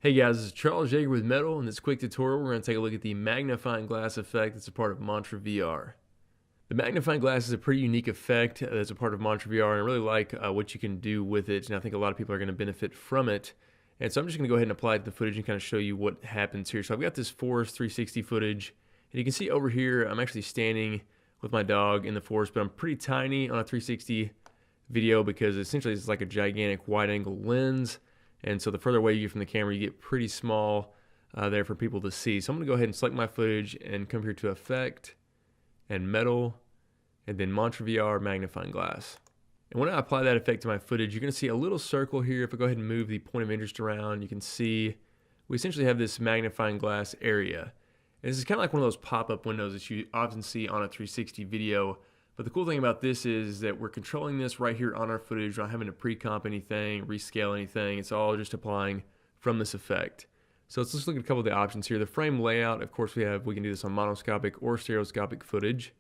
Hey guys, this is Charles Yeager with Metal. In this quick tutorial, we're going to take a look at the magnifying glass effect that's a part of Mantra VR. The magnifying glass is a pretty unique effect that's a part of Mantra VR, and I really like what you can do with it, and I think a lot of people are going to benefit from it. And so I'm just going to go ahead and apply it to the footage and kind of show you what happens here. So I've got this forest 360 footage, and you can see over here, I'm actually standing with my dog in the forest, but I'm pretty tiny on a 360 video because essentially it's like a gigantic wide angle lens. And so the further away you get from the camera, you get pretty small there for people to see. So I'm going to go ahead and select my footage and come here to Effect and Metal, and then Mantra VR Magnifying Glass. And when I apply that effect to my footage, you're going to see a little circle here. If I go ahead and move the point of interest around, you can see we essentially have this magnifying glass area. And this is kind of like one of those pop-up windows that you often see on a 360 video. But the cool thing about this is that we're controlling this right here on our footage. We're not having to pre-comp anything, rescale anything. It's all just applying from this effect. So let's just look at a couple of the options here. The frame layout, of course, we can do this on monoscopic or stereoscopic footage.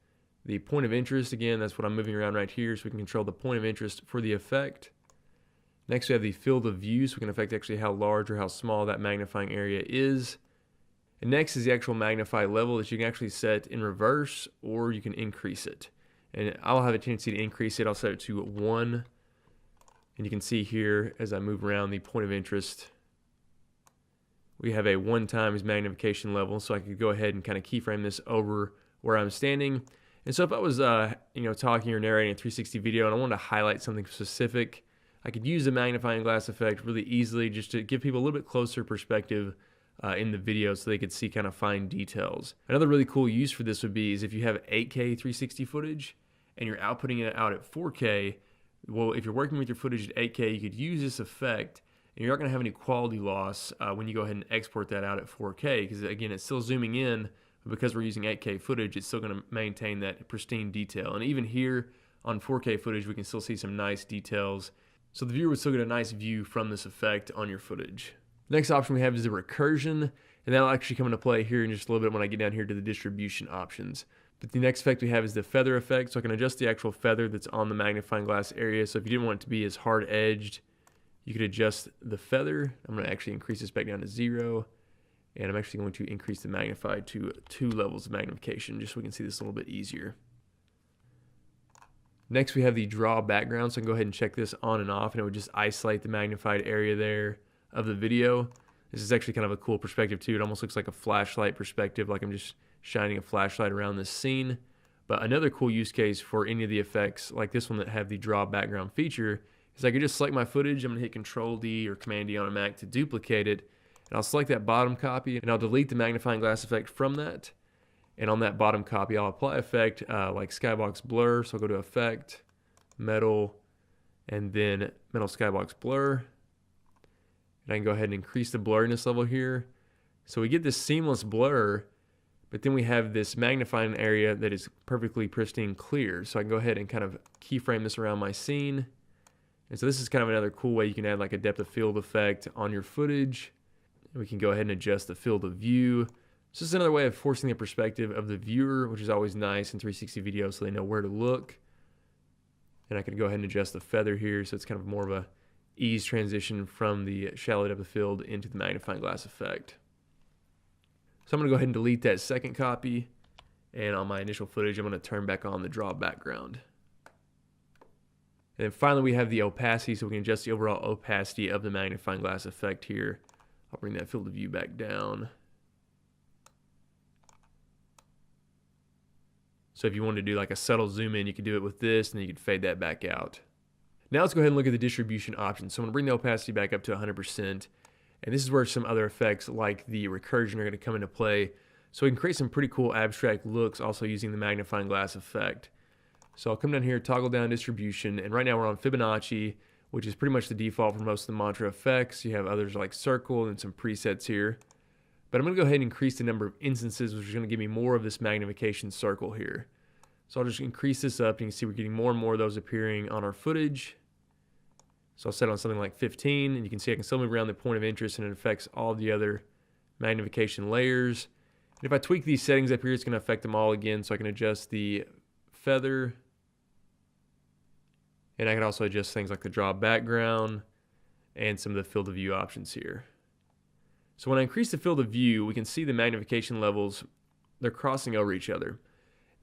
The point of interest, again, that's what I'm moving around right here, so we can control the point of interest for the effect. Next, we have the field of view, so we can affect actually how large or how small that magnifying area is. And next is the actual magnify level that you can actually set in reverse, or you can increase it. And I'll have a tendency to increase it. I'll set it to 1. And you can see here as I move around the point of interest, we have a 1 times magnification level. So I could go ahead and kind of keyframe this over where I'm standing. And so if I was talking or narrating a 360 video and I wanted to highlight something specific, I could use the magnifying glass effect really easily just to give people a little bit closer perspective in the video so they could see kind of fine details. Another really cool use for this would be is if you have 8K 360 footage and you're outputting it out at 4K, well, if you're working with your footage at 8K, you could use this effect and you're not going to have any quality loss when you go ahead and export that out at 4K, because again, it's still zooming in, but because we're using 8K footage, it's still going to maintain that pristine detail. And even here on 4K footage, we can still see some nice details. So the viewer would still get a nice view from this effect on your footage. Next option we have is the recursion, and that'll actually come into play here in just a little bit when I get down here to the distribution options. But the next effect we have is the feather effect, so I can adjust the actual feather that's on the magnifying glass area. So if you didn't want it to be as hard edged, you could adjust the feather. I'm going to actually increase this back down to 0, and I'm actually going to increase the magnify to 2 levels of magnification just so we can see this a little bit easier. Next we have the draw background, so I can go ahead and check this on and off, and it would just isolate the magnified area there of the video. This is actually kind of a cool perspective too. It almost looks like a flashlight perspective, like I'm just shining a flashlight around this scene. But another cool use case for any of the effects like this one that have the draw background feature is I could just select my footage. I'm gonna hit Control D or Command D on a Mac to duplicate it, and I'll select that bottom copy and I'll delete the magnifying glass effect from that. And on that bottom copy, I'll apply effect like skybox blur. So I'll go to Effect, Metal, and then Metal Skybox Blur. And I can go ahead and increase the blurriness level here. So we get this seamless blur, but then we have this magnifying area that is perfectly pristine clear. So I can go ahead and kind of keyframe this around my scene. And so this is kind of another cool way you can add like a depth of field effect on your footage. We can go ahead and adjust the field of view. So this is another way of forcing the perspective of the viewer, which is always nice in 360 videos so they know where to look. And I can go ahead and adjust the feather here so it's kind of more of a ease transition from the shallow depth of field into the magnifying glass effect. So I'm going to go ahead and delete that second copy, and on my initial footage I'm going to turn back on the draw background. And then finally we have the opacity, so we can adjust the overall opacity of the magnifying glass effect here. I'll bring that field of view back down. So if you wanted to do like a subtle zoom in, you could do it with this, and then you could fade that back out. Now let's go ahead and look at the distribution options. So I'm going to bring the opacity back up to 100%. And this is where some other effects like the recursion are going to come into play. So we can create some pretty cool abstract looks also using the magnifying glass effect. So I'll come down here, toggle down distribution. And right now we're on Fibonacci, which is pretty much the default for most of the Mantra effects. You have others like circle and some presets here. But I'm going to go ahead and increase the number of instances, which is going to give me more of this magnification circle here. So I'll just increase this up. And you can see we're getting more and more of those appearing on our footage. So I'll set it on something like 15, and you can see I can still move around the point of interest, and it affects all the other magnification layers. And if I tweak these settings up here, it's going to affect them all again. So I can adjust the feather, and I can also adjust things like the draw background and some of the field of view options here. So when I increase the field of view, we can see the magnification levels, they're crossing over each other.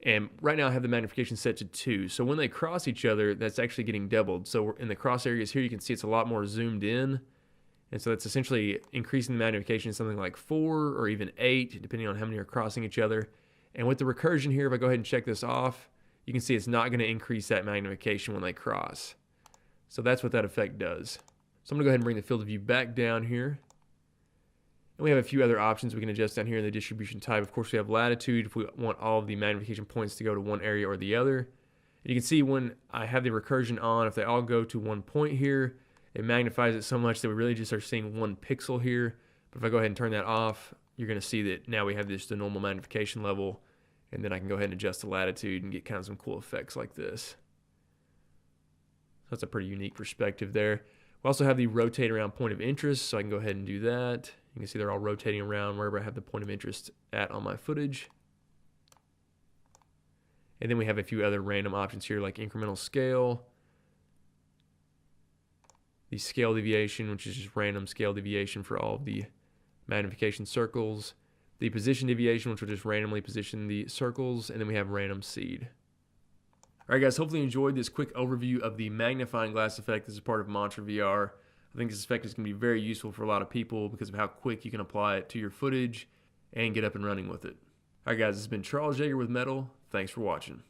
And right now I have the magnification set to 2. So when they cross each other, that's actually getting doubled. So in the cross areas here, you can see it's a lot more zoomed in. And so that's essentially increasing the magnification to something like 4 or even 8, depending on how many are crossing each other. And with the recursion here, if I go ahead and check this off, you can see it's not going to increase that magnification when they cross. So that's what that effect does. So I'm going to go ahead and bring the field of view back down here. And we have a few other options we can adjust down here in the distribution type. Of course, we have latitude if we want all of the magnification points to go to one area or the other. And you can see when I have the recursion on, if they all go to one point here, it magnifies it so much that we really just are seeing 1 pixel here. But if I go ahead and turn that off, you're going to see that now we have just the normal magnification level. And then I can go ahead and adjust the latitude and get kind of some cool effects like this. So that's a pretty unique perspective there. We also have the rotate around point of interest, so I can go ahead and do that. You can see they're all rotating around wherever I have the point of interest at on my footage. And then we have a few other random options here like incremental scale, the scale deviation, which is just random scale deviation for all of the magnification circles, the position deviation, which will just randomly position the circles, and then we have random seed. All right, guys, hopefully you enjoyed this quick overview of the magnifying glass effect. This is part of Mantra VR. I think this effect is going to be very useful for a lot of people because of how quick you can apply it to your footage and get up and running with it. All right, guys, this has been Charles Yeager with Metal. Thanks for watching.